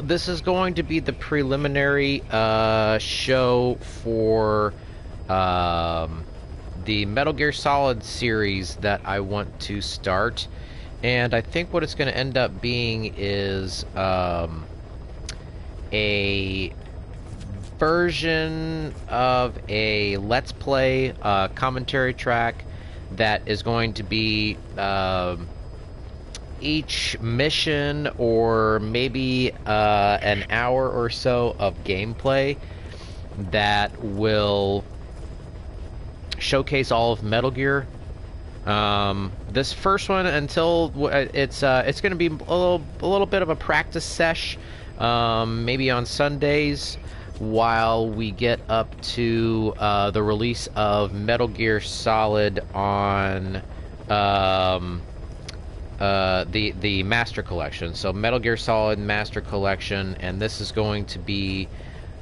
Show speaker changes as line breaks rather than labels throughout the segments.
this is going to be the preliminary show for the Metal Gear Solid series that I want to start. And I think what it's going to end up being is a version of a Let's Play commentary track that is going to be each mission or maybe an hour or so of gameplay that will showcase all of Metal Gear. This first one, until it's going to be a little bit of a practice sesh, maybe on Sundays, while we get up to the release of Metal Gear Solid on the Master Collection. So Metal Gear Solid Master Collection, and this is going to be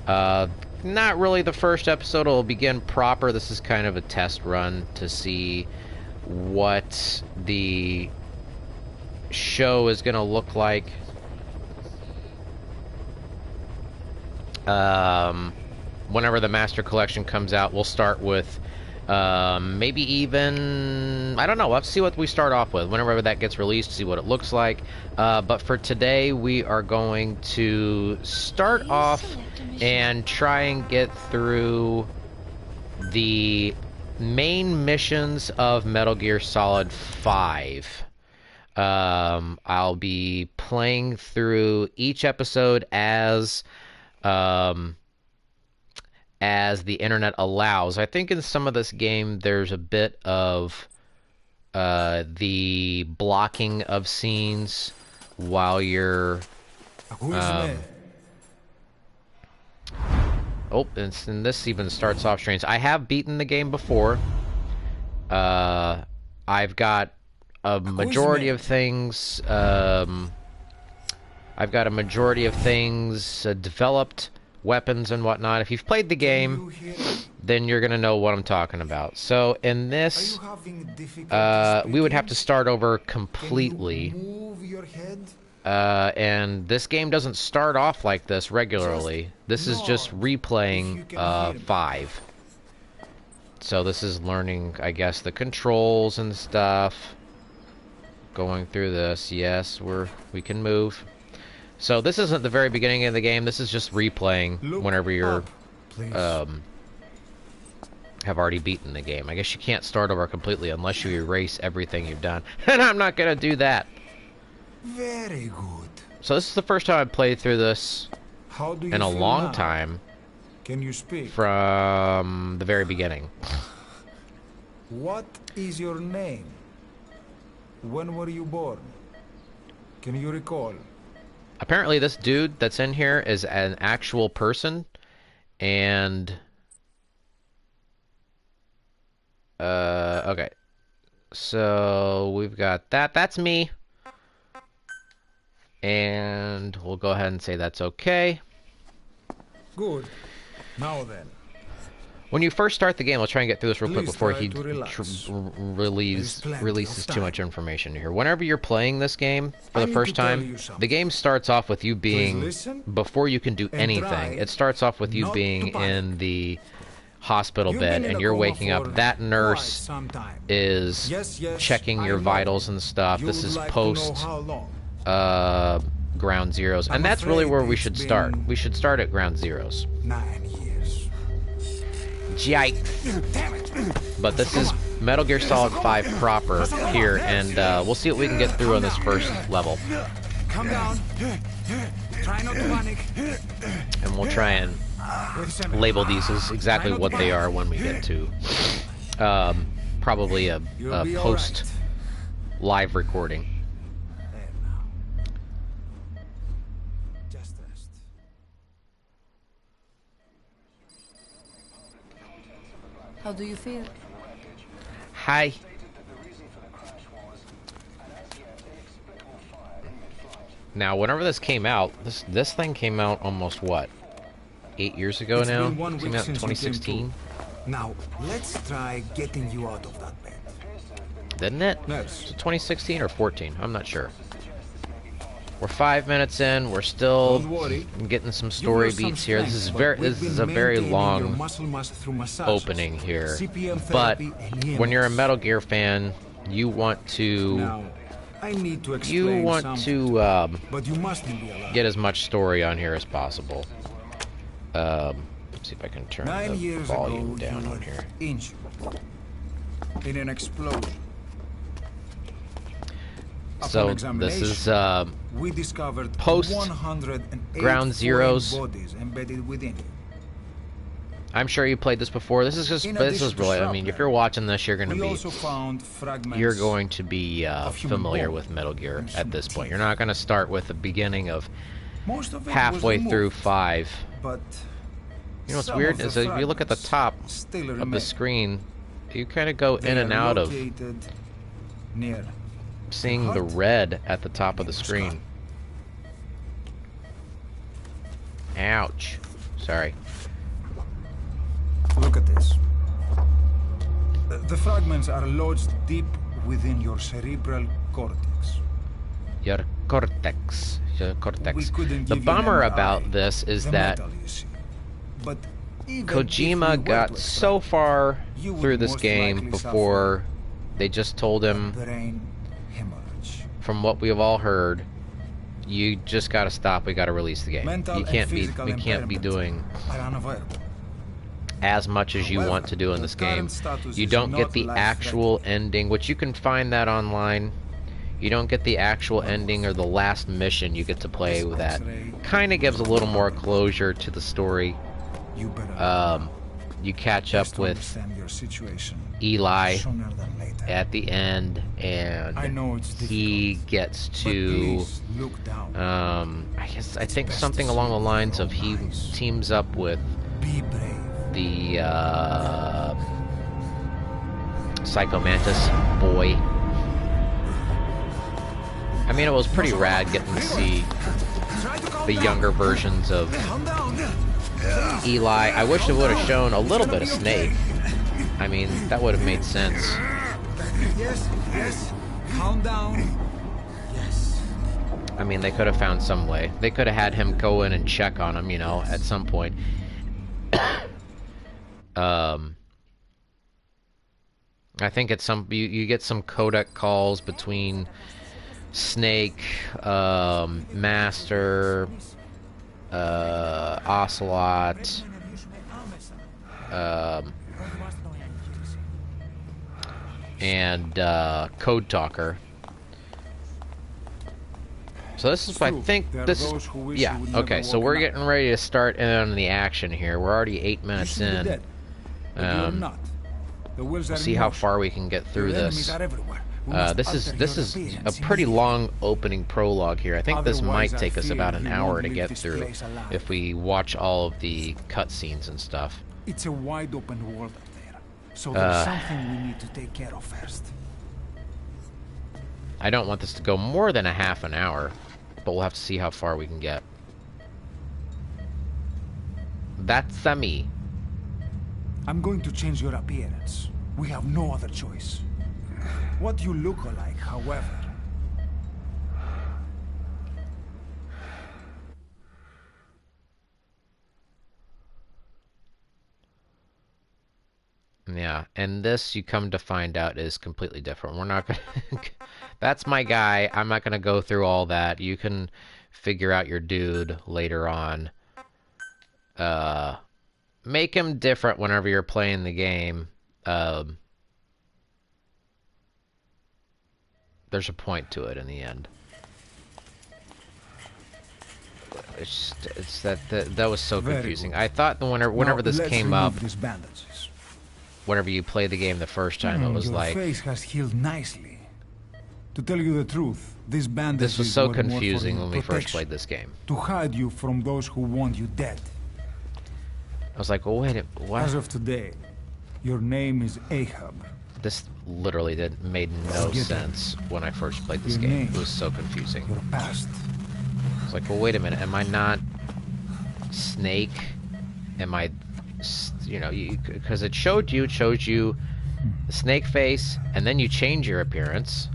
not really the first episode. It'll begin proper. This is kind of a test run to see what the show is going to look like. Whenever the Master Collection comes out, we'll start with maybe even, I don't know, let's see what we start off with. Whenever that gets released, see what it looks like. But for today, we are going to start off and try and get through the main missions of Metal Gear Solid 5. I'll be playing through each episode as the internet allows. I think in some of this game there's a bit of the blocking of scenes while you're oh, and this even starts off strange. I have beaten the game before. I've got a majority of things. I've got a majority of things developed, weapons and whatnot. If you've played the game, then you're gonna know what I'm talking about. So in this, we would have to start over completely. And this game doesn't start off like this regularly. This is just replaying 5. So this is learning, I guess, the controls and stuff. Going through this, yes, we can move. So this isn't the very beginning of the game. This is just replaying whenever you're have already beaten the game. I guess you can't start over completely unless you erase everything you've done, and I'm not gonna do that.
Very good.
So this is the first time I've played through this in a long time.
Can you speak?
From the very beginning.
What is your name? When were you born? Can you recall?
Apparently this dude that's in here is an actual person, and okay. So we've got that. That's me. And we'll go ahead and say that's okay.
Good. Now then.
When you first start the game, I'll try and get through this real quick before he releases too much information here. Whenever you're playing this game for the first time, the game starts off with you being, before you can do anything, it starts off with you being in the hospital bed and you're waking up. That nurse is checking your vitals and stuff. This is post ground zeros, and that's really where we should start. We should start at ground zeros.
9 years.
Yikes. But this is Metal Gear Solid 5 proper here, and we'll see what we can get through on this first level.
Calm down. Try not to panic.
And we'll try and label these as exactly what they are when we get to probably a post live recording.
How do you feel?
Hi. Now, whenever this came out, this thing came out almost, what, 8 years ago now? It came out in 2016.
Now, let's try getting you out of that bed.
Didn't it?
Nurse.
Was it 2016 or 14? I'm not sure. We're 5 minutes in. We're still
Don't worry.
getting some story beats here. This is a very long opening here. But when you're a Metal Gear fan, you want to
Now, I need to explain but you mustn't be allowed.
get as much story on here as possible. Let's see if I can turn
9
the
years
volume
ago,
down
you
on
were
here.
injured in an explosion.
So this is
We discovered
post
108
Ground Zeroes.
foreign bodies embedded within you.
I'm sure you played this before. This is just
In
this
addition
is
to
really. I mean, if you're watching this, you're
We also found fragments.
going to be
human
familiar
bone
with Metal Gear
and
at
human
this point.
teeth.
You're not going to start with the beginning of
Most of it was
halfway through
removed,
5.
But
You know what's
some
weird
of
is
the
that if you look at the top
fragments still
of the
remain.
screen, you kind of go
They
in and
are
out of
located near
seeing the
heart
red at the top of the
and the
screen. Ouch. Sorry.
Look at this. The fragments are lodged deep within your cerebral cortex.
Your cortex. Your cortex.
We couldn't
The
give you an
bummer
MRI,
about this is
the
that
metal, you see. But even if we
Kojima
were
got
to
so
extract
far
you would
through this
most
game
likely
before they just told him,
brain hemorrhage.
from what we've all heard, you just gotta stop, we gotta release the game.
Mental
You can't
and
be
physical
we can't be
impairment
doing
are unavoidable.
as much as you
However,
want to do in
the
this game.
current status
You
is
don't get
not
the actual ending, which you can find that online. You don't get the actual ending or the last mission you get to play with that. Kind of gives a little more closure to the story.
You better
You catch up with
understand your situation
Eli
sooner than later.
at the end,
I
and
know it's
he
difficult,
gets
but
to
please look down.
I think something along the lines of he teams up with
Be brave.
the Psycho Mantis boy. I mean, it was pretty rad getting to see the younger versions of
Calm down.
Eli. I wish it would have shown a little bit of Snake. I mean, that would have made sense.
Yes, yes. Calm down. Yes.
I mean, they could have found some way. They could have had him go in and check on him, you know, at some point. I think it's you get some codec calls between Snake, Master, Ocelot, and Code Talker. So this is, I think, this. Yeah. Okay. So we're getting ready to start in on the action here. We're already 8 minutes in. We'll see how far we can get through this. This is a pretty long opening prologue here. I think this might take us about an hour to get through if we watch all of the cutscenes and stuff.
It's a wide open world up there, so there's something we need to take care of first.
I don't want this to go more than a half an hour, but we'll have to see how far we can get. That's me.
I'm going to change your appearance. We have no other choice. What you look like, however.
Yeah, and this, you come to find out, is completely different. We're not gonna... That's my guy. I'm not gonna go through all that. You can figure out your dude later on. Make him different whenever you're playing the game. There's a point to it in the end. It's that was so confusing. I thought whenever this came up, whenever you play the game the first time, it was
your
like...
face has healed nicely. To tell you the truth, these bandages
This was so
were more for
confusing
your
when we first
protection,
played this game.
to hide you from those who want you dead.
I was like, well, wait, what?
As of today, your name is Ahab.
This literally made no
Forget
sense when I first played this
Your
game.
name.
It was so confusing.
Your past.
I was like, well, wait a minute, am I not Snake? Am I, you know, because it showed you the snake face, and then you change your appearance.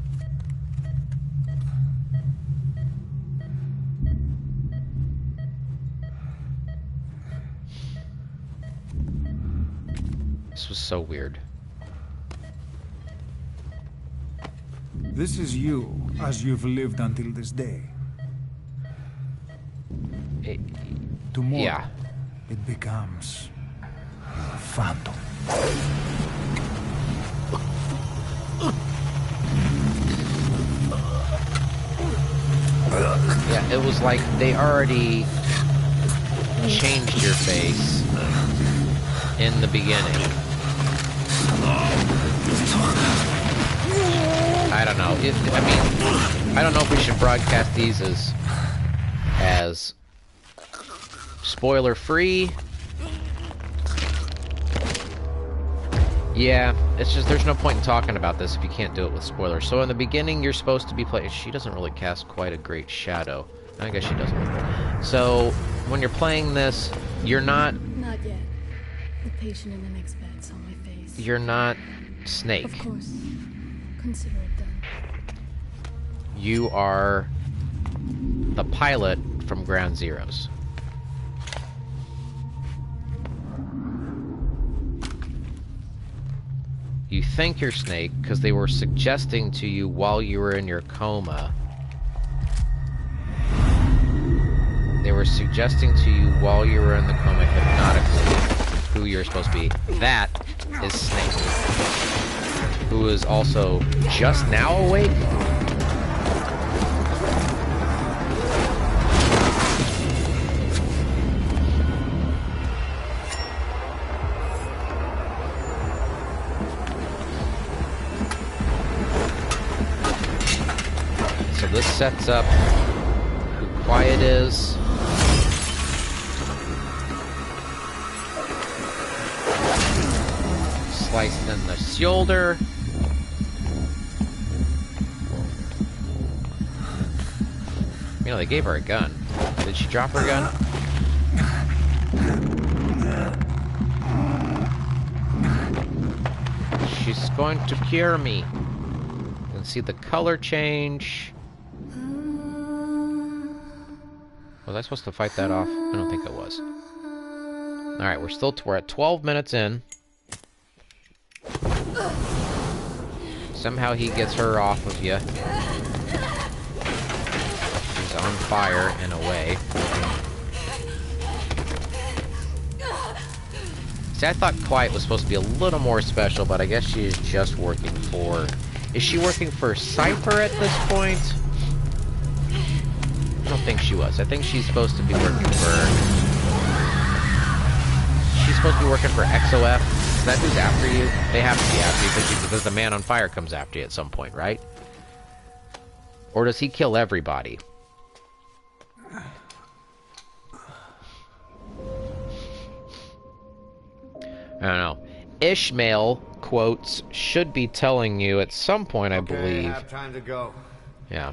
This was so weird.
This is you, as you've lived until this day. Tomorrow,
Yeah.
it becomes a phantom.
Yeah, it was like they already changed your face in the beginning. I don't know. I mean, I don't know if we should broadcast these as spoiler-free. Yeah, it's just there's no point in talking about this if you can't do it with spoilers. So in the beginning, you're supposed to be playing. She doesn't really cast quite a great shadow. I guess she doesn't. So when you're playing this, you're not.
Not yet. The patient in the next bed's on my face.
You're not Snake.
Of course. Consider it done.
You are the pilot from Ground Zeroes. You think you're Snake because they were suggesting to you while you were in your coma. They were suggesting to you while you were in the coma hypnotically who you're supposed to be. That is Snake, who is also just now awake. So this sets up who Quiet is. Sliced in the shoulder. You know, they gave her a gun. Did she drop her gun? She's going to cure me. You can see the color change. Was I supposed to fight that off? I don't think I was. Alright, we're at 12 minutes in. Somehow he gets her off of you. She's on fire in a way. See, I thought Quiet was supposed to be a little more special, but I guess she is just working for... Is she working for Cypher at this point? I don't think she was. I think she's supposed to be working for... She's supposed to be working for XOF. Is that who's after you? They have to be after you because the man on fire comes after you at some point, right? Or does he kill everybody? I don't know. Ishmael, quotes, should be telling you at some point, I believe.
I have time to go.
Yeah.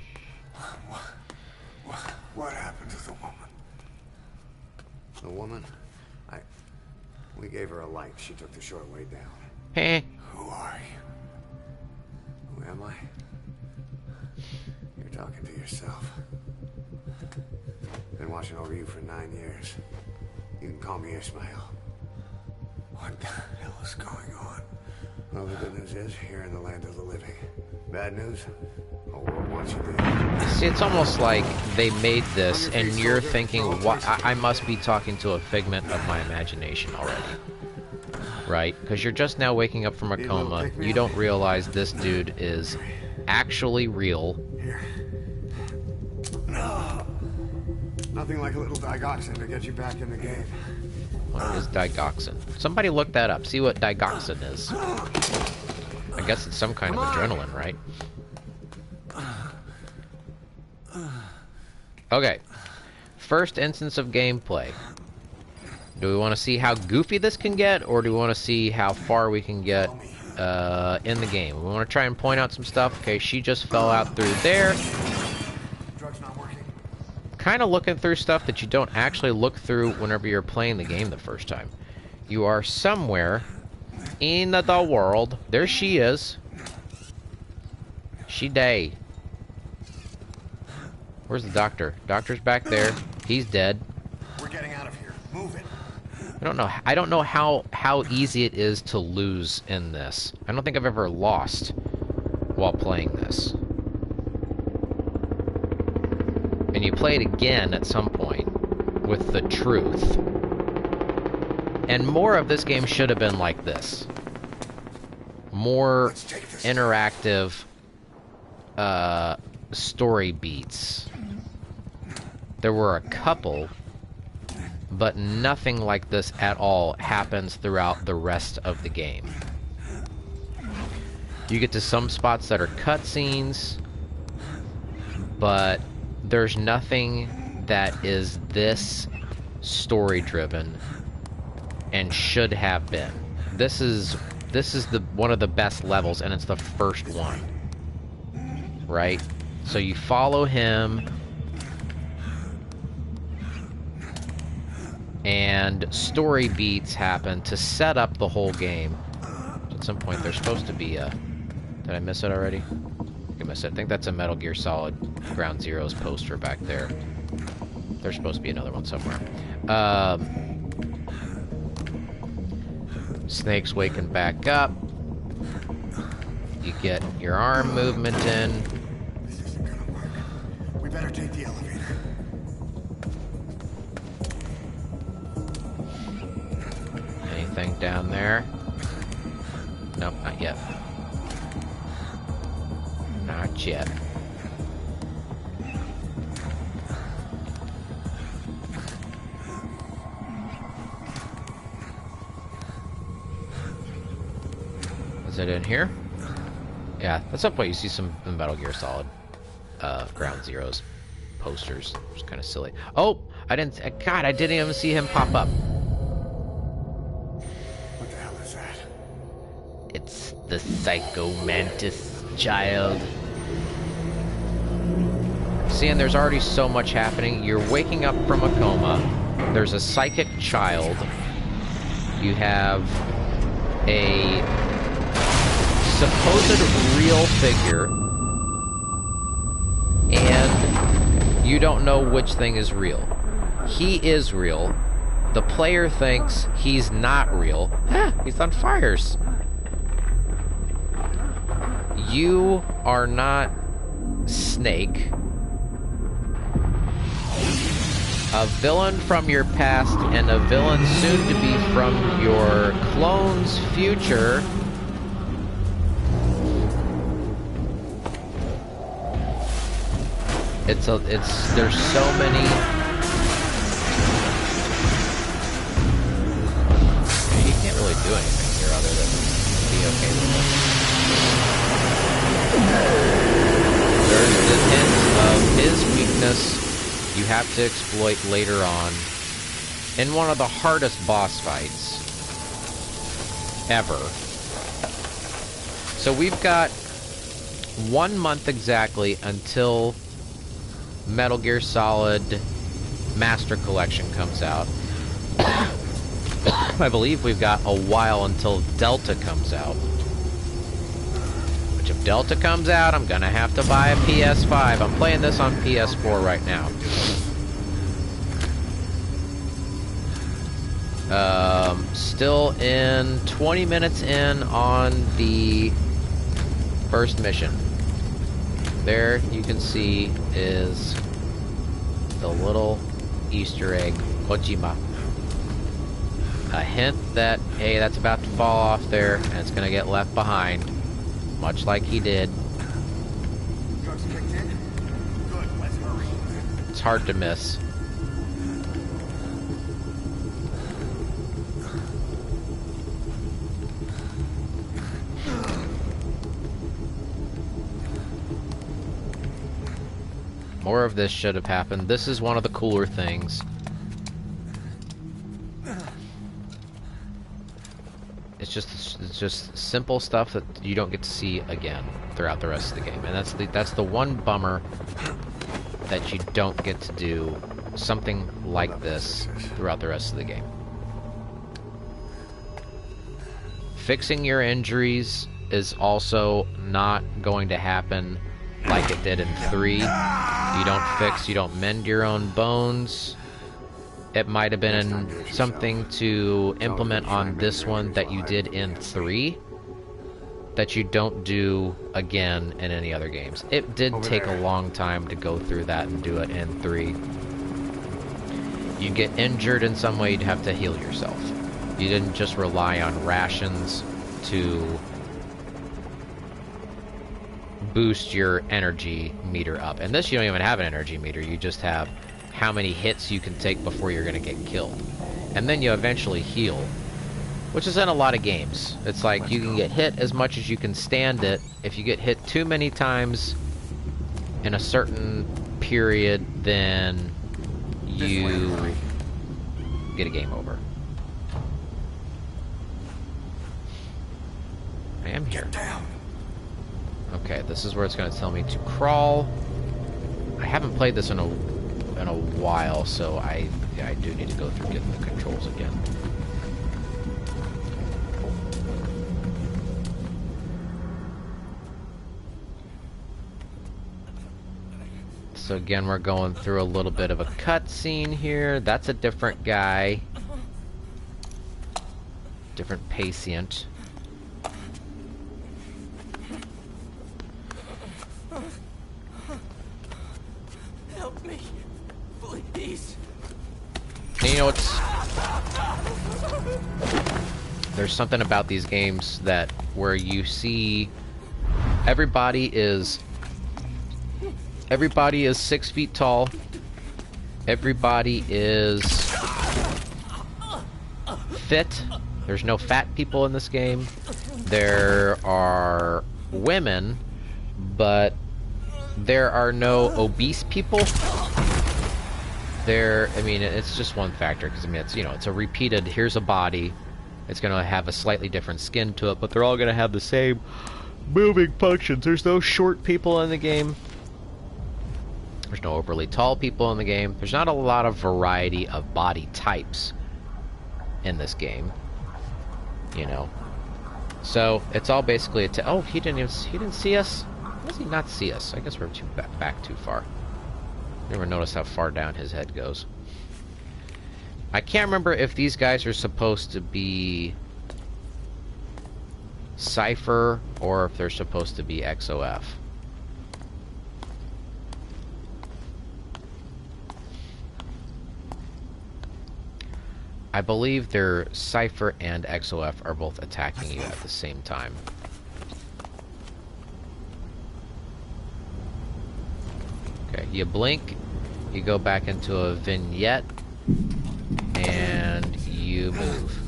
What happened to the woman? The woman? We gave her a light. She took the short way down.
Heh.
Who are you? Who am I? You're talking to yourself. Been watching over you for 9 years. You can call me Ishmael. What the hell is going on? Well, the good news is, you're in the land of the living. Bad news? The world wants you dead.
See, it's almost like they made this, and you're thinking, what? I must be talking to a figment of my imagination already. Right? Because you're just now waking up from a coma. You don't realize this dude is actually real.
Here. Nothing like a little digoxin to get you back in the game.
What is digoxin? Somebody look that up. See what digoxin is. I guess it's some kind of adrenaline, right? Okay. First instance of gameplay. Do we want to see how goofy this can get, or do we want to see how far we can get in the game? We want to try and point out some stuff. Okay, she just fell out through there.
Drug's not working.
Kind of looking through stuff that you don't actually look through whenever you're playing the game the first time. You are somewhere in the world. There she is. She day. Where's the doctor? Doctor's back there. He's dead.
We're getting out of here. Move it.
I don't know how easy it is to lose in this. I don't think I've ever lost while playing this. And you play it again at some point with the truth. And more of this game should have been like this. More interactive story beats. There were a couple, but nothing like this at all happens throughout the rest of the game. You get to some spots that are cutscenes, but there's nothing that is this story-driven and should have been. This is one of the best levels, and it's the first one, right? So you follow him, and story beats happen to set up the whole game. At some point, there's supposed to be a... Did I miss it already? I missed it. I think that's a Metal Gear Solid Ground Zeroes poster back there. There's supposed to be another one somewhere. Snake's waking back up. You get your arm movement in.
This isn't gonna work. We better take the elevator.
Anything down there? Nope, not yet. Not yet. Is it in here? Yeah, at some point you see some Metal Gear Solid Ground Zeroes posters. It's kind of silly. Oh, I didn't. God, I didn't even see him pop up.
What the hell is that?
It's the Psycho Mantis child. Seeing there's already so much happening. You're waking up from a coma. There's a psychic child. You have a supposed real figure, and you don't know which thing is real. He is real. The player thinks he's not real. He's on fires. You are not Snake. A villain from your past and a villain soon to be from your clone's future. There's so many. You can't really do anything here other than be okay with it. There's the hint of his weakness you have to exploit later on in one of the hardest boss fights ever. So we've got 1 month exactly until Metal Gear Solid Master Collection comes out. I believe we've got a while until Delta comes out. Which if Delta comes out, I'm gonna have to buy a PS5. I'm playing this on PS4 right now. Still in 20 minutes in on the first mission. There you can see is the little Easter egg, Kojima. A hint that, hey, that's about to fall off there, and it's gonna get left behind, much like he did.
Drugs kicked in? Good, let's hurry.
It's hard to miss. More of this should have happened. This is one of the cooler things. It's just simple stuff that you don't get to see again throughout the rest of the game, and that's the one bummer that you don't get to do something like this throughout the rest of the game. Fixing your injuries is also not going to happen like it did in 3. You don't mend your own bones, It might have been something to implement on this one that you did in 3 that you don't do again in any other games. It did take a long time to go through that and do it in 3. You get injured in some way, you'd have to heal yourself. You didn't just rely on rations to boost your energy meter up. And this, you don't even have an energy meter, you just have how many hits you can take before you're going to get killed. And then you eventually heal, which is in a lot of games. It's like you can get hit as much as you can stand it. If you get hit too many times in a certain period, then you get a game over. I am here. Okay, this is where it's going to tell me to crawl. I haven't played this in a while, so I do need to go through getting the controls again. So again, we're going through a little bit of a cutscene here. That's a different guy. Different patient.
Help me, please.
And you know what's... There's something about these games that where you see everybody is 6 feet tall. Everybody is fit. There's no fat people in this game. There are women, but there are no obese people. I mean, it's just one factor, because I mean, it's, you know, it's a repeated, here's a body. It's going to have a slightly different skin to it, but they're all going to have the same moving functions. There's no short people in the game. There's no overly tall people in the game. There's not a lot of variety of body types in this game, you know. So it's all basically oh, he didn't see us. How does he not see us? I guess we're back too far. Never noticed how far down his head goes. I can't remember if these guys are supposed to be Cypher or if they're supposed to be XOF. I believe their Cypher and XOF are both attacking you at the same time. Okay, you blink, you go back into a vignette, and you move.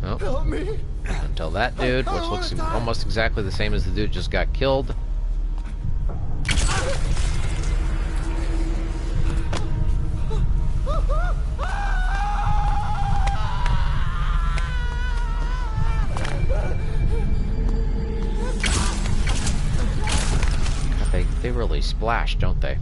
Oh.
Help me.
Until that dude, which looks almost exactly the same as the dude just got killed. They really splash, don't they?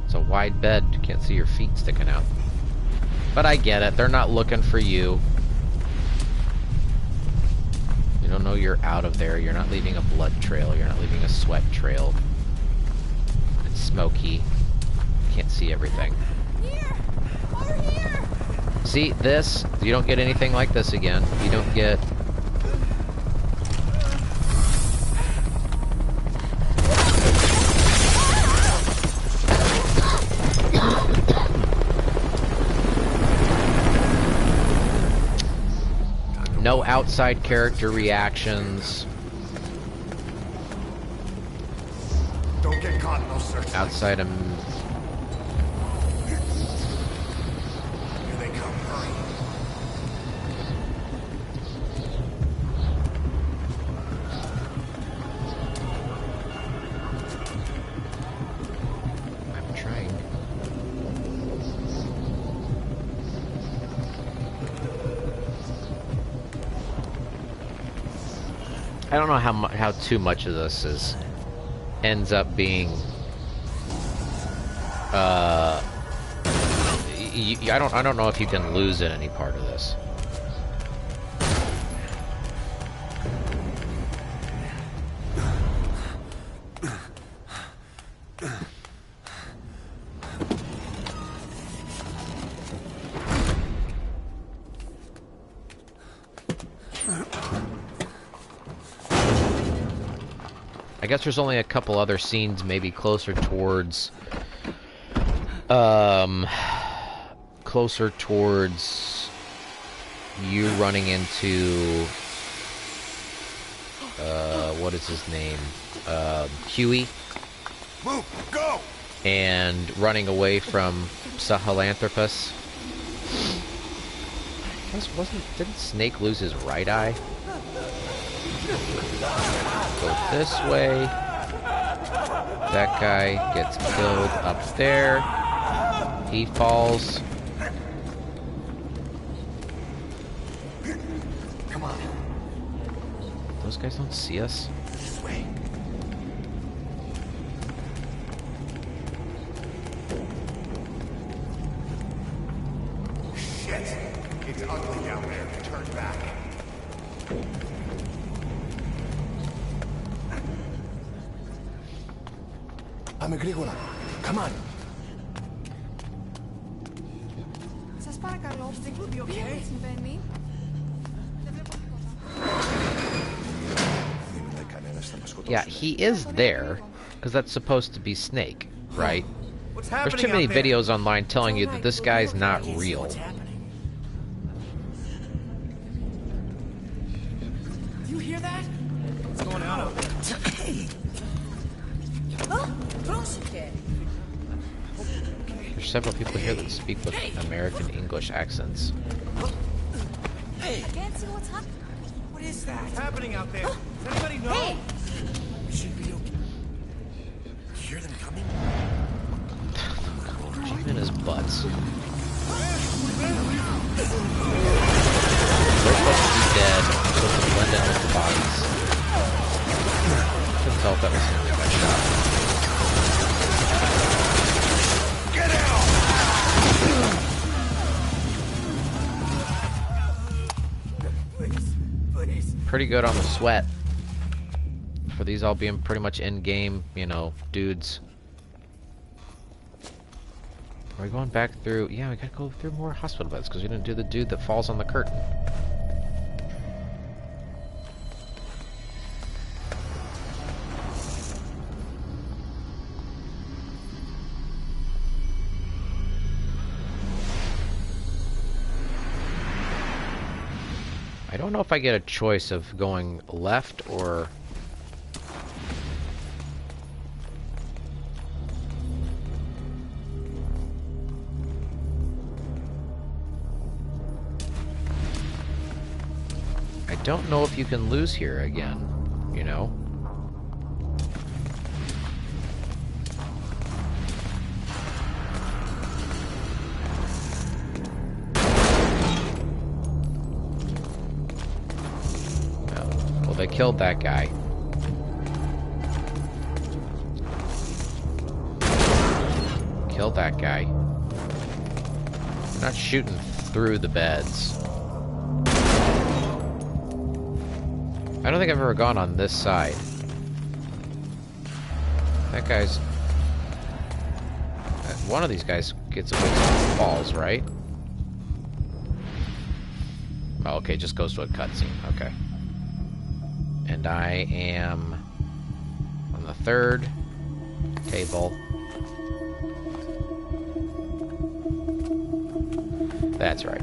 It's a wide bed, you can't see your feet sticking out. But I get it, they're not looking for you. You don't know you're out of there, you're not leaving a blood trail, you're not leaving a sweat trail. It's smoky. Can't see everything.
Here. Over here.
See, this, you don't get anything like this again. You don't get... No outside character reactions.
Don't get caught in those searchlights.
Outside of...
Here they come. Hurry.
I'm trying. I don't know how too much of this ends up being I don't know if you can lose in any part of this. I guess there's only a couple other scenes maybe closer towards you running into what is his name? Huey.
Move, go!
And running away from Sahelanthropus. Didn't Snake lose his right eye? Go this way. That guy gets killed up there. He falls.
Come on.
Those guys don't see us.
This way. Shit! It's ugly down there. Turn back. I'm a Grigora. Come on.
Σας παρακαλώ, συμβαίνει.
Yeah, he is there, because that's supposed to be Snake, right?
What's
There's
happening
too many
out there?
videos online telling you that this guy's not real.
What's happening? You hear that?
What's going on out there?
There's several people here that speak with American English accents.
Hey,
I can't see what's happening.
what is that?
What's happening out there? Does anybody know?
Hey!
We should be okay. You hear them coming?
In his butts. They're supposed to be dead. They're supposed to blend in with the bodies. Couldn't tell if that was him that got shot.
Get out!
Please, please.
Pretty good on the sweat. For these all being pretty much in-game, you know, dudes. Are we going back through? Yeah, we gotta go through more hospital beds because we didn't do the dude that falls on the curtain. I don't know if I get a choice of going left or... I don't know if you can lose here again, you know? Well, they killed that guy. Killed that guy. They're not shooting through the beds. I don't think I've ever gone on this side. That guy's... one of these guys gets away from falls, right? Oh, okay, just goes to a cutscene. Okay. And I am on the third table. That's right.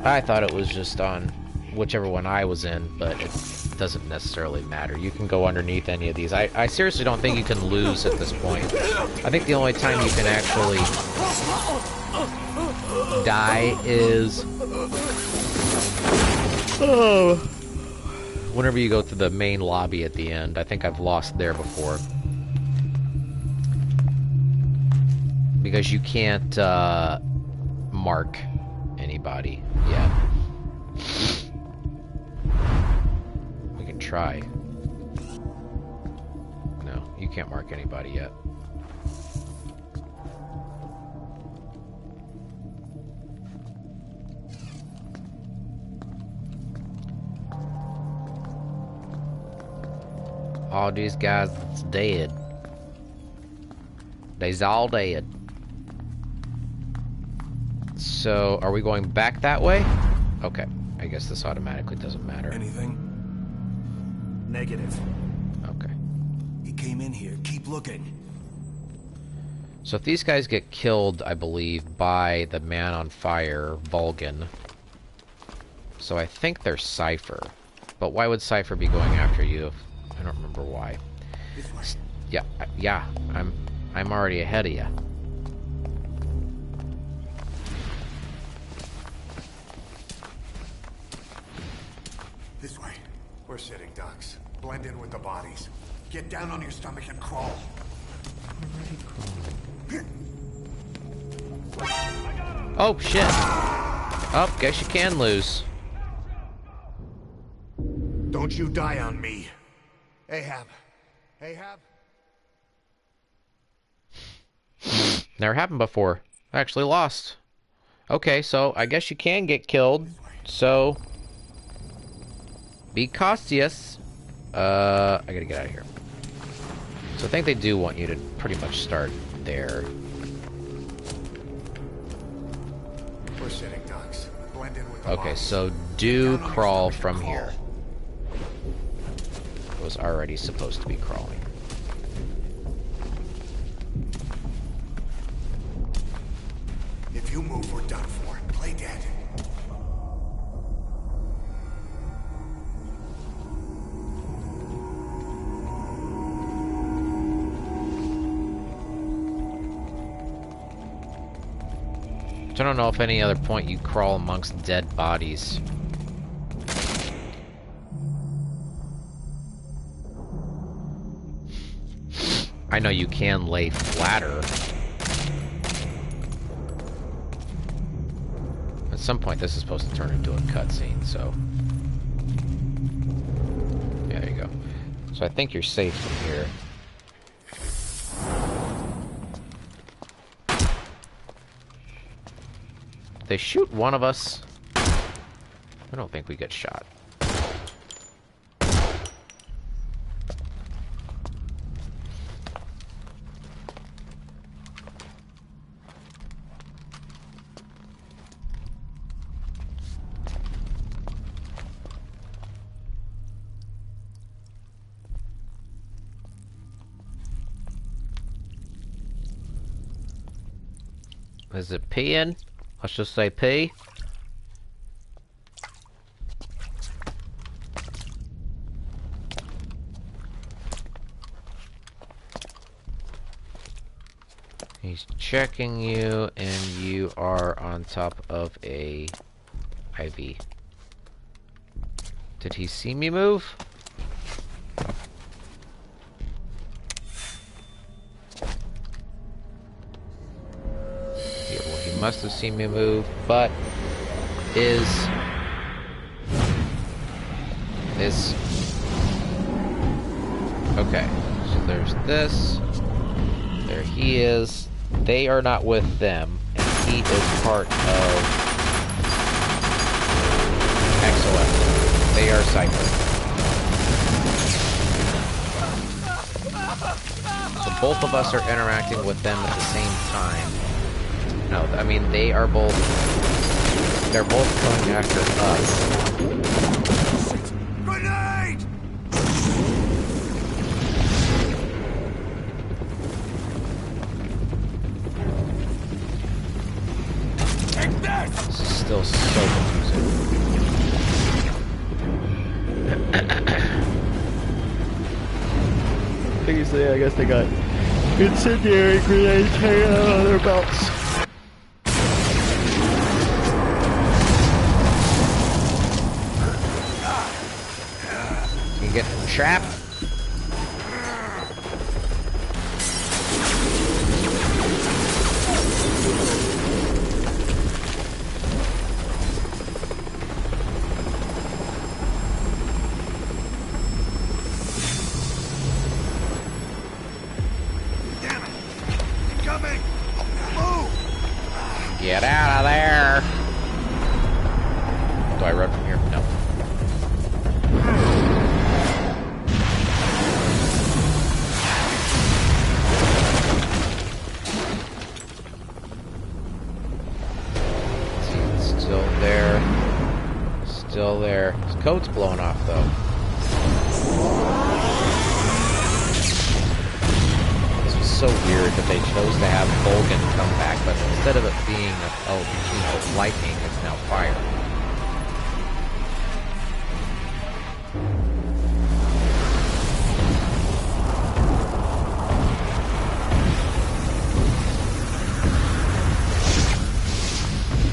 I thought it was just on whichever one I was in, but it doesn't necessarily matter. You can go underneath any of these. I seriously don't think you can lose at this point. I think the only time you can actually die is whenever you go to the main lobby at the end. I think I've lost there before. Because you can't mark anybody yet. We can try. No, you can't mark anybody yet. All these guys is dead. They's all dead. So, are we going back that way? Okay. I guess this automatically doesn't matter.
Anything? Negative.
Okay.
He came in here. Keep looking.
So if these guys get killed, I believe, by the man on fire, Vulcan. So I think they're Cypher. But why would Cypher be going after you? I don't remember why. Yeah, I'm already ahead of you.
This way. We're sitting ducks. Blend in with the bodies. Get down on your stomach and crawl.
Oh, shit. Oh, guess you can lose.
Don't you die on me. Ahab. Ahab.
Never happened before. I actually lost. Okay, so I guess you can get killed. So be cautious. I gotta get out of here. So I think they do want you to pretty much start there.
We're sitting ducks. Blend in with the
Okay,
bodies.
so do crawl from here. It was already supposed to be crawling.
If you move, we're done for. Play dead.
I don't know if any other point you crawl amongst dead bodies. I know you can lay flatter. At some point this is supposed to turn into a cutscene, so... Yeah, there you go. So I think you're safe from here. They shoot one of us. I don't think we get shot. Is it peeing? Let's just say pee. He's checking you, and you are on top of a IV. Did he see me move? Must have seen me move, but is okay, so there's this, there he is, they are not with them, and he is part of XOF. They are Cypher. So both of us are interacting with them at the same time. No, I mean, they are both... They're both coming after us.
Grenade! Take this!
This is still so confusing. Previously, I guess they got incendiary grenades hanging out on their belts. Get trapped.
Damn it! Coming! Move!
Get out of there! Do I run from here? No. still there. His coat's blown off, though. This was so weird that they chose to have Volgan come back, but instead of it being, lightning, it's now fire.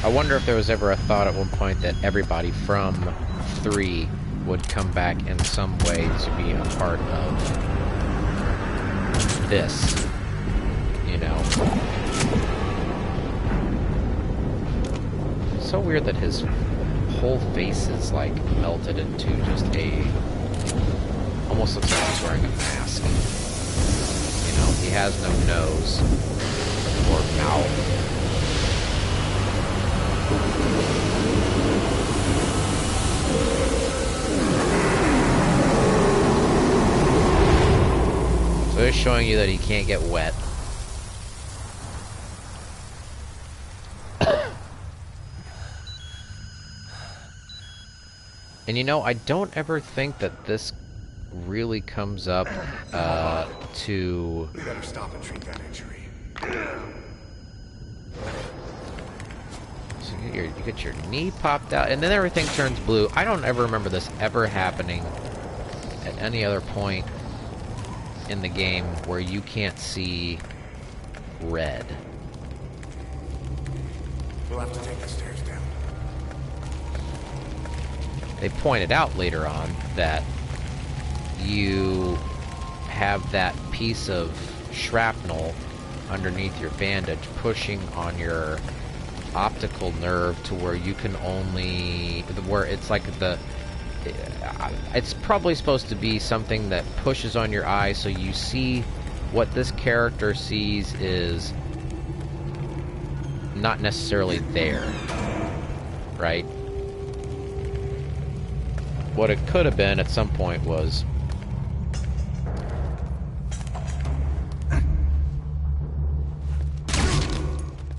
I wonder if there was ever a thought at one point that everybody from 3 would come back in some way to be a part of this, you know. It's so weird that his whole face is like melted into just a... almost looks like he's wearing a mask. You know, he has no nose or mouth. So they're showing you that he can't get wet. And you know, I don't ever think that this really comes up to...
We better stop and treat that injury.
So you get your knee popped out, and then everything turns blue. I don't ever remember this ever happening at any other point in the game where you can't see red.
We'll have to take the stairs down.
They pointed out later on that you have that piece of shrapnel underneath your bandage pushing on your optical nerve to where you can only... where it's like the... it's probably supposed to be something that pushes on your eye so you see what this character sees is not necessarily there, right? What it could have been at some point was...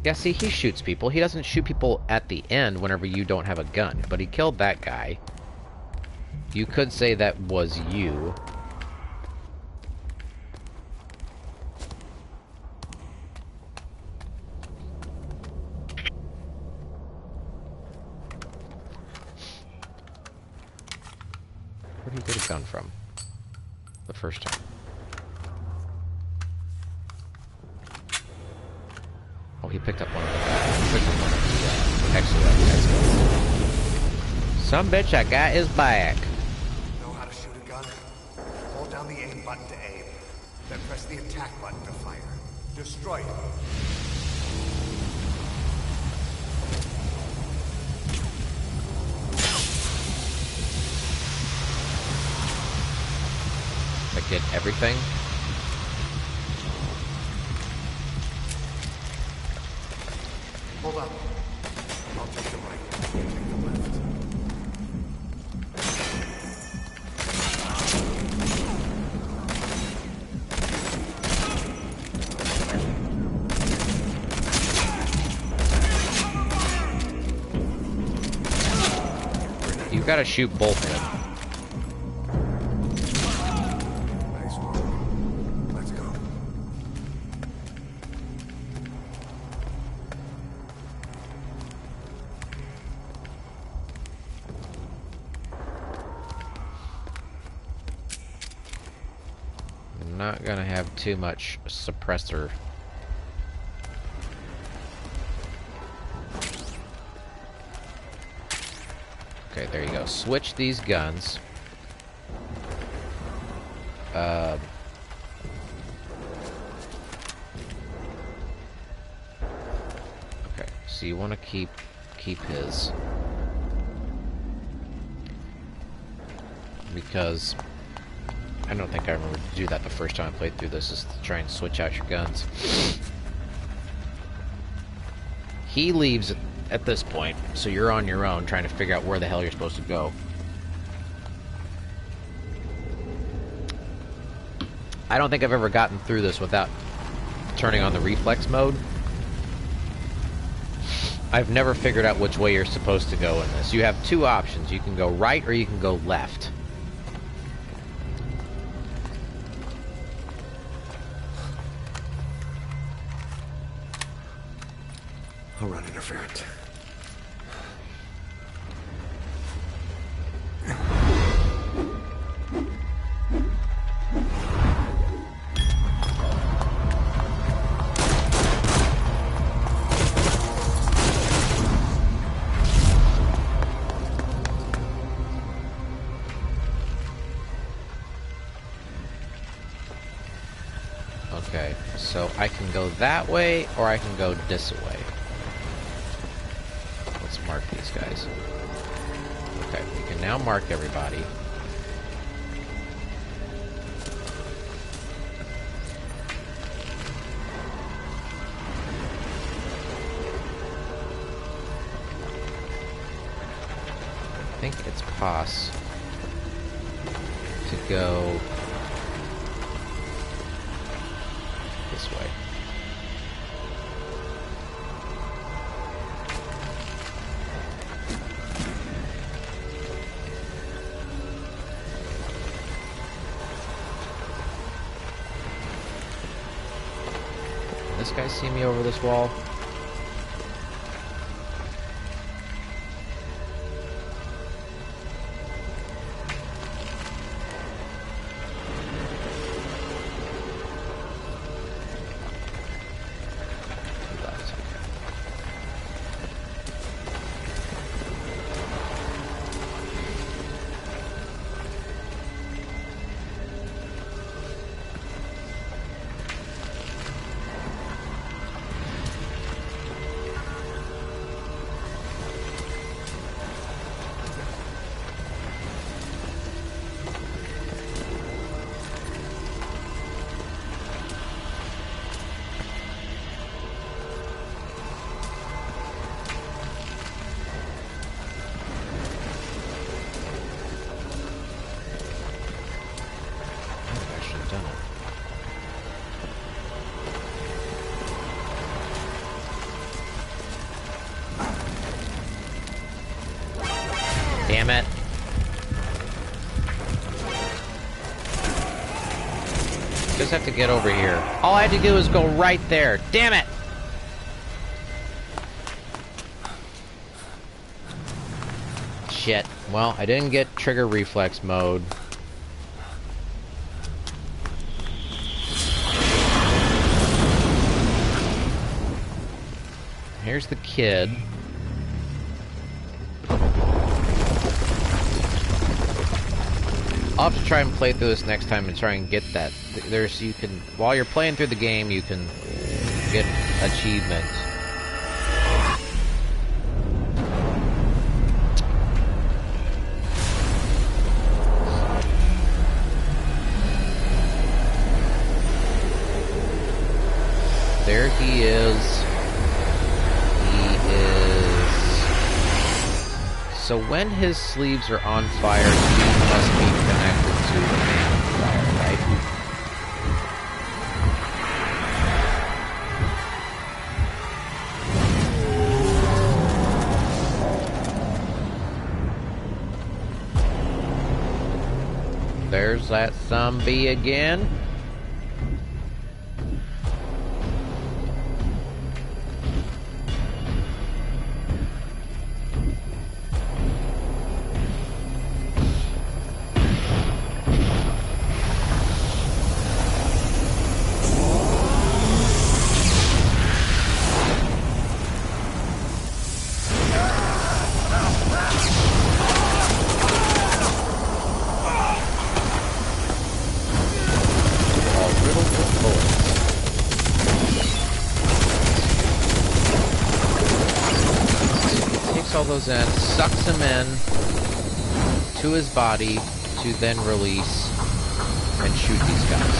yeah, see, he shoots people. He doesn't shoot people at the end whenever you don't have a gun. But he killed that guy. You could say that was you. Where did he get a gun from? The first time. Oh, he picked up one of the exo. Some bitch, that guy is back.
Know how to shoot a gun? Hold down the aim button to aim. Then press the attack button to fire. Destroy it.
I did everything.
Hold up. I'll take the right. You take the left.
You gotta shoot both of them.
Nice work. Let's go.
I'm not gonna have too much suppressor. Okay, there you go. Switch these guns. Okay, so you want to keep his, because I don't think I remember to do that the first time I played through this, is to try and switch out your guns. He leaves at this point, so you're on your own trying to figure out where the hell you're supposed to go. I don't think I've ever gotten through this without turning on the reflex mode. I've never figured out which way you're supposed to go in this. You have two options. You can go right or you can go left.
I'll run interference.
Okay, so I can go that way or I can go this way. Let's mark these guys. Okay, we can now mark everybody. I think it's pos to go this way. This guy see me over this wall? Damn it. Just have to get over here. All I had to do was go right there. Damn it! Shit. Well, I didn't get trigger reflex mode. Here's the kid. I'll have to try and play through this next time and try and get that. You can, while you're playing through the game, you can get achievements. There he is. So when his sleeves are on fire, he must be connected to the main fire, right? There's that zombie again. All those in, sucks him in to his body to then release and shoot these guys.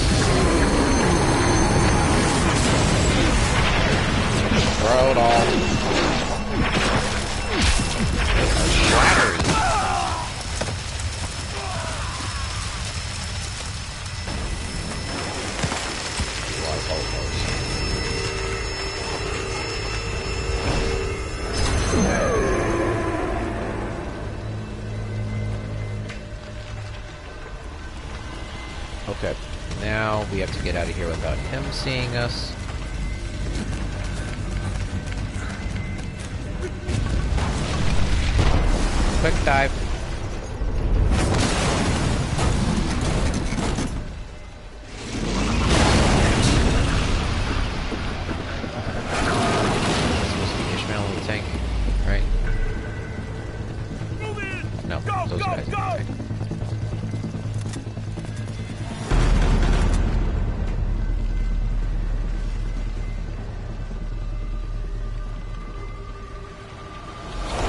Throw it all. Flattery. Okay, now we have to get out of here without him seeing us. Quick dive. Supposed to be Ishmael in the tank, right? No, those guys in the tank.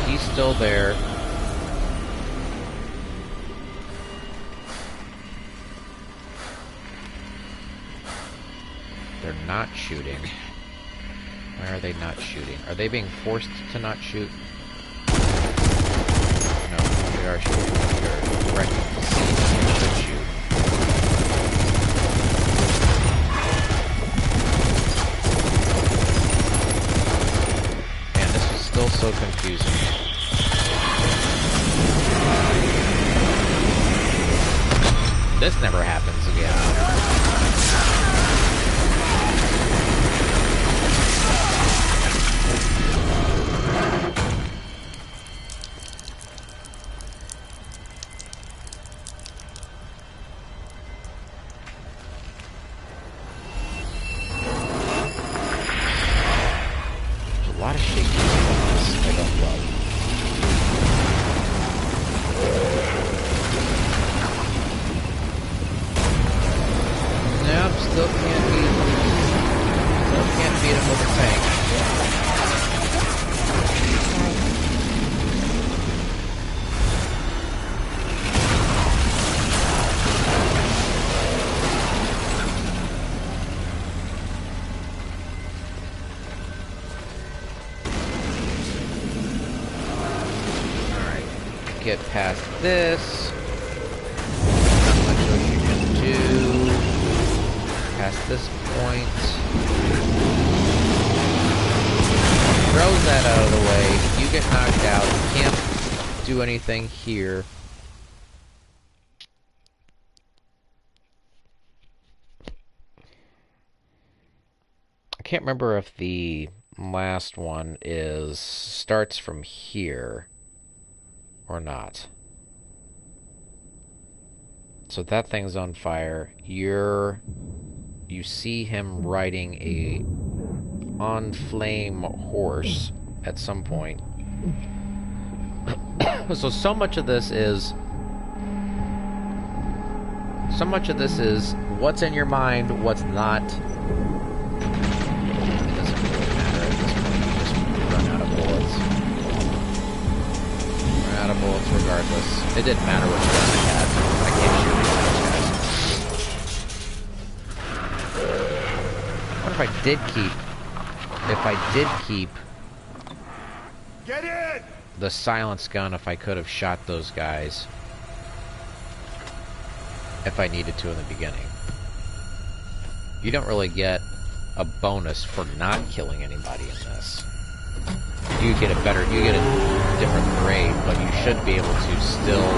He's still there. They're not shooting. Why are they not shooting? Are they being forced to not shoot? No, they are shooting. They're directing to see if they should shoot. Man, this is still so confusing. This never happens again. There's a lot of shaky things I don't love. Nope, still can't beat him with a tank. Alright, get past this. Not much else you can do. Past this point. Throws that out of the way. You get knocked out. You can't do anything here. I can't remember if the last one starts from here or not. So that thing's on fire. You see him riding a on-flame horse at some point. So much of this is what's in your mind, what's not. It doesn't really matter at this point. You just run out of bullets. Run out of bullets regardless. It didn't matter which gun I had. I can't shoot these guys. What if I did keep
Get in!
the silence gun, if I could have shot those guys if I needed to in the beginning. You don't really get a bonus for not killing anybody in this. You get a different grade, but you should be able to still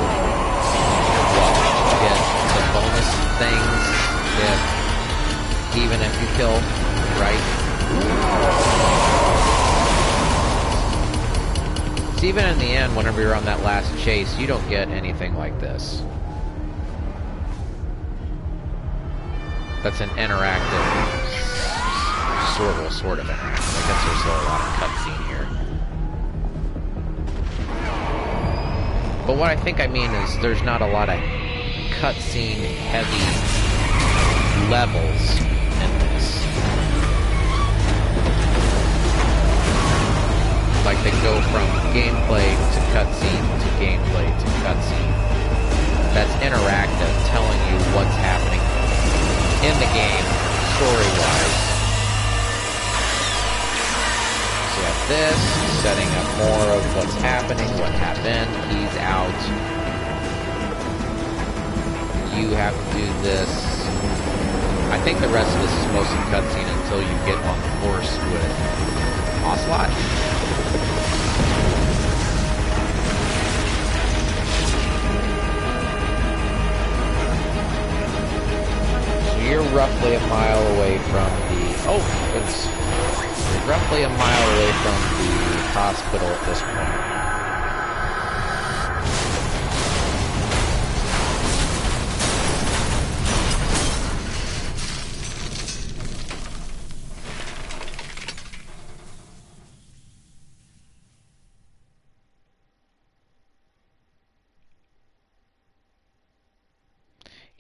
get the bonus things even if you kill, right? So even in the end, whenever you're on that last chase, you don't get anything like this. That's an interactive, sort of interactive. I guess there's still a lot of cutscene here. But what I think I mean is there's not a lot of cutscene heavy levels in this. Like they go from gameplay to cutscene to gameplay to cutscene. That's interactive, telling you what's happening in the game, story-wise. So you have this, setting up more of what's happening, what happened, he's out. You have to do this. I think the rest of this is mostly cutscene until you get on the horse with Ocelot. roughly a mile away from the... Oh, goodness. You're roughly a mile away from the hospital at this point.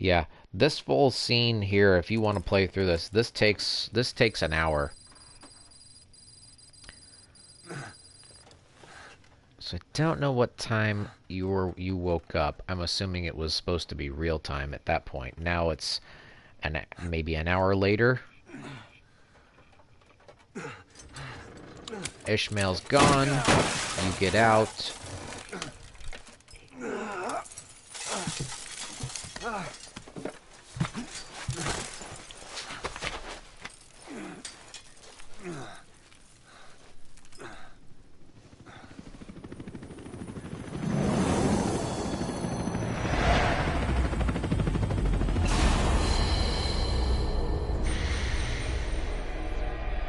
Yeah, this full scene here, if you want to play through this takes an hour. So I don't know what time you woke up. I'm assuming it was supposed to be real time at that point. Now it's maybe an hour later. Ishmael's gone. You get out.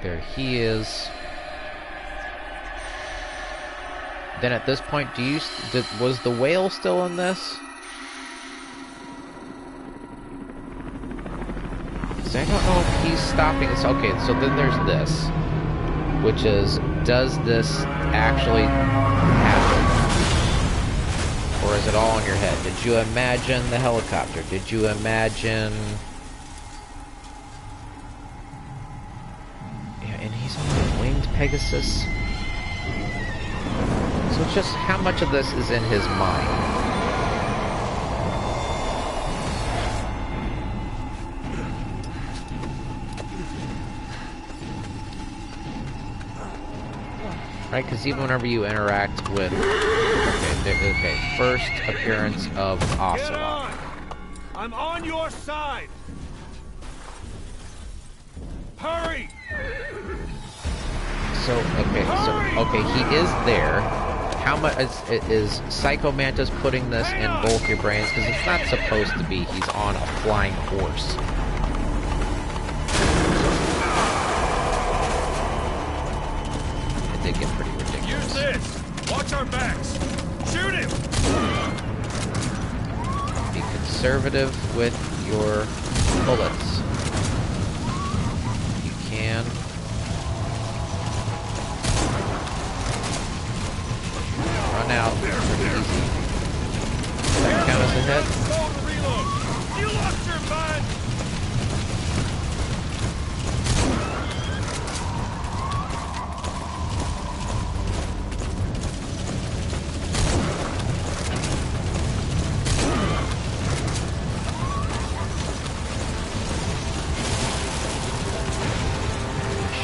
There he is. Then at this point, was the whale still in this? So I don't know if he's stopping this. Okay, so then there's this, which is, does this actually happen? Or is it all in your head? Did you imagine the helicopter? Did you imagine... And he's on a winged Pegasus. So it's just how much of this is in his mind. Right, because even whenever you interact with... Okay, first appearance of Ocelot.
I'm on your side! Hurry!
So, okay, he is there. How much is Psycho Mantis putting this in both your brains? Because it's not supposed to be. He's on a flying horse. It did get pretty ridiculous.
Use this! Watch our backs! Shoot him!
Be conservative with your bullets. You can. Run out. Pretty easy. Does that count as a hit?
Reload! You lost your mind!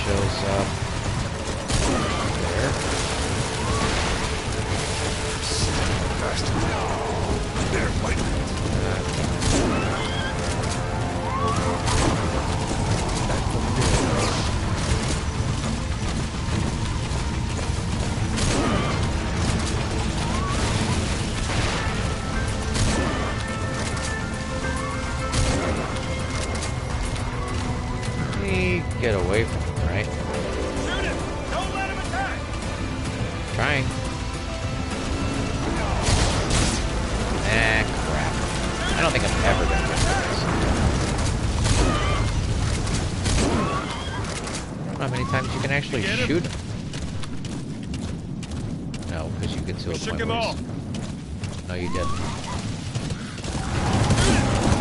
Shows up there.
They're fighting.
Get away from him, right?
Shoot him! Don't let him attack!
Trying. Crap. I don't think I'm ever gonna get this. I don't know how many times you can actually shoot him. No, because you get to a point
Shook him
where
off.
No, you didn't.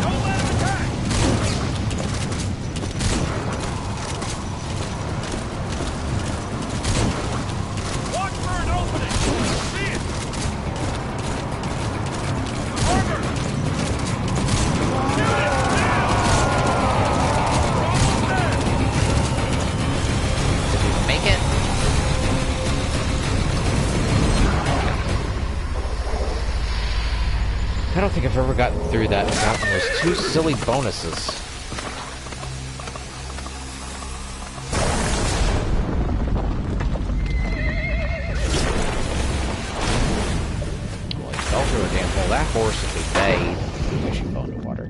Don't let him attack! Watch for an opening! See it! Armor! Shoot it!
Did we make it? I don't think I've ever gotten through that without those two silly bonuses. Well, he fell through a damn hole. That horse, if he bathed, I wish he fell into water.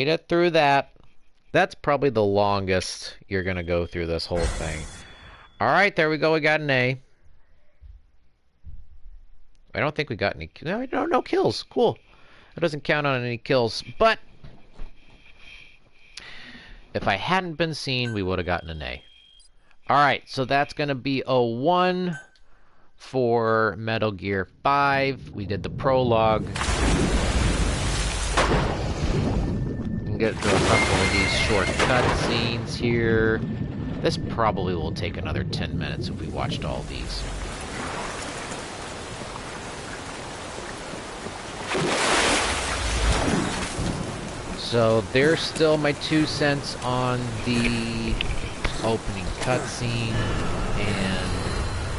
made it through that. That's probably the longest you're going to go through this whole thing. All right, there we go. We got an A. I don't think we got any... No kills. Cool. It doesn't count on any kills. But if I hadn't been seen, we would have gotten an A. All right, so that's going to be a 1 for Metal Gear 5. We did the prologue. We can get through a couple of these short cutscenes here. This probably will take another 10 minutes if we watched all these. So there's still my 2 cents on the opening cutscene, and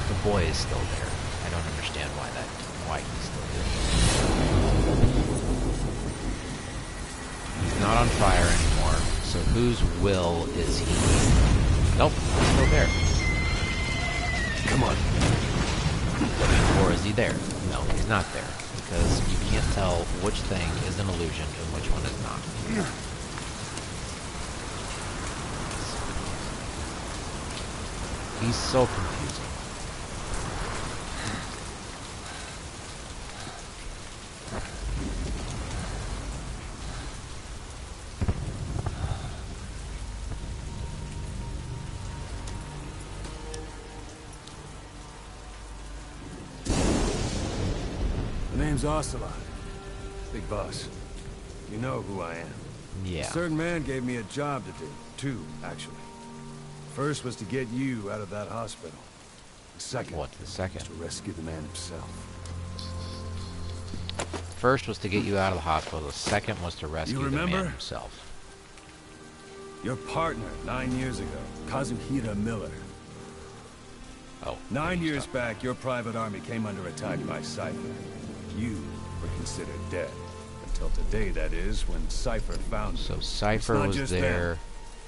the boy is still there. I don't understand why he's still there. He's not on fire anymore, so whose will is he? Nope, he's still there. Come on. Or is he there? No, he's not there, because you can't tell which thing is an illusion and which one is not. He's so confusing.
The name's Ocelot. Big boss. You know who I am.
Yeah.
A certain man gave me a job to do. 2, actually. First was to get you out of that hospital. The second,
What's the second?
was to rescue the man himself.
First was to get you out of the hospital. The second was to rescue the man
remember?
himself.
Your partner 9 years ago, Kazuhira Miller.
Oh.
9 years back, your private army came under attack by Cypher. You were considered dead. Until today, that is, when Cypher found you.
So Cypher was there.
Them.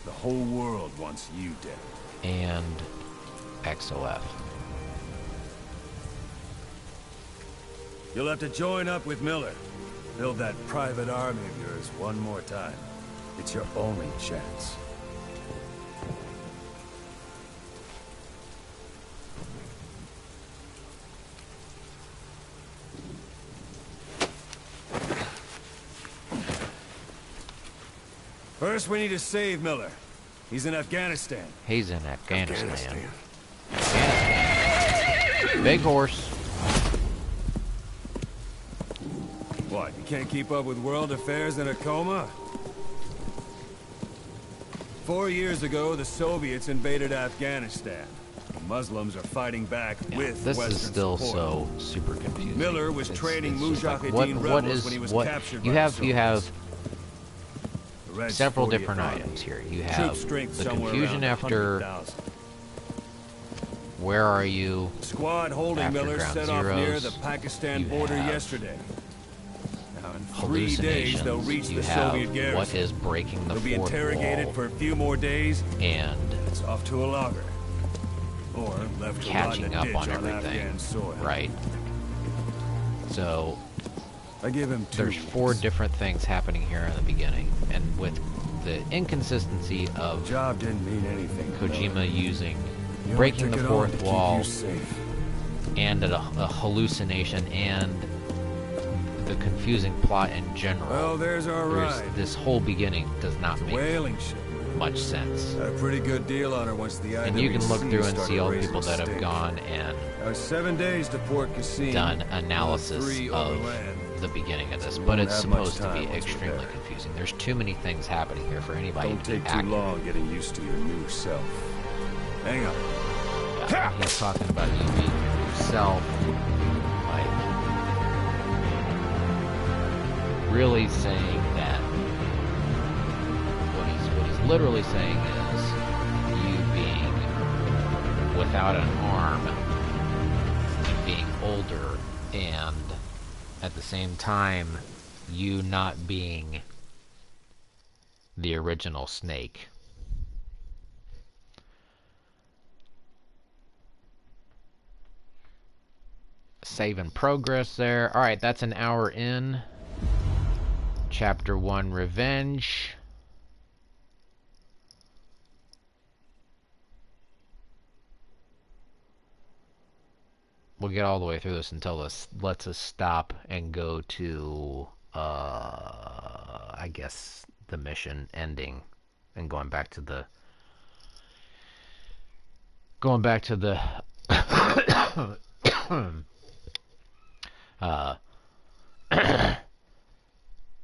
The whole world wants you dead.
And XOF.
You'll have to join up with Miller. Build that private army of yours one more time. It's your only chance. First, we need to save Miller. He's in Afghanistan.
He's in Afghanistan. Afghanistan. Big horse.
What, you can't keep up with world affairs in a coma? 4 years ago, the Soviets invaded Afghanistan. The Muslims are fighting back with
This
Western
is still
support.
so super confusing.
Miller was training
just like,
Mujahideen rebels when he was captured by
you
the
have
Soviets. The Reds'
several
40th
different
Army.
items here. You
Troop
have
strength
the
somewhere
confusion
around
after
100,000.
where are you?
Squad holding
After
Miller
ground
set off near
zeros,
the Pakistan
you
border
have
yesterday. Now in 3 days they'll reach
You
the
have
Soviet garrison.
what is breaking the
They'll be
fourth
interrogated
wall,
for a few more days.
and
It's off to a logger. Or left to rot in
catching
a
up
ditch
on everything,
Afghan soil.
right? So
I give him 2
there's 4
weeks.
different things happening here in the beginning, and with the inconsistency of
Job didn't mean anything.
Kojima using
You only
breaking
took
the
it on to
fourth
keep
wall
you safe.
and a hallucination and the confusing plot in general.
Well, there's our ride.
This whole beginning does not make
Whaling ship.
much sense.
Had a pretty good deal on her once the
And you can look
IWC
through and see
started
all the
raising
people that have
stakes.
gone and
Now, 7 days to Port Cassine.
done analysis
3
of
overland.
the beginning of this,
We
but
won't
it's
have much
supposed to be
time once we're
extremely
there.
confusing. There's too many things happening here for anybody
Don't
to be
take too
accurate.
long getting used to your new self. Hang on.
Yeah, he's talking about you being your new self, like really saying that what he's literally saying is you being without an arm and being older, and at the same time you not being the original Snake. Save in progress there. Alright, that's an hour in. Chapter 1, Revenge. We'll get all the way through this until this lets us stop and go to, I guess, the mission ending and going back to the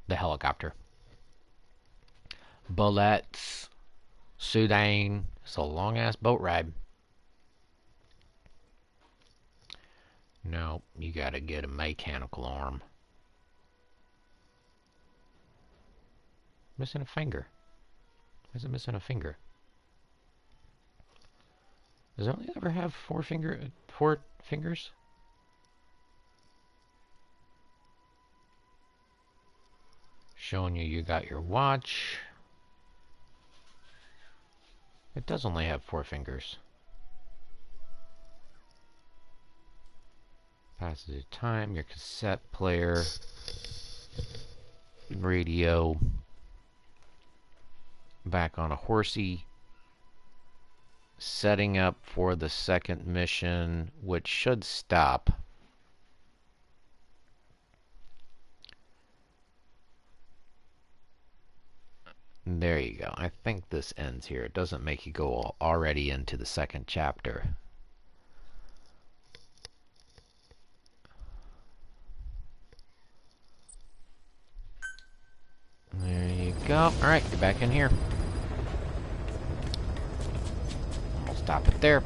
the helicopter. Bullets, Sudan. It's a long ass boat ride. No, you gotta get a mechanical arm. Missing a finger. Why is it missing a finger? Does it only ever have four fingers? Showing you got your watch. It does only have 4 fingers. Passage of time, your cassette player, radio, back on a horsey, setting up for the second mission, which should stop. There you go. I think this ends here. It doesn't make you go already into the second chapter. There you go. Alright, you're back in here. I'll stop it there.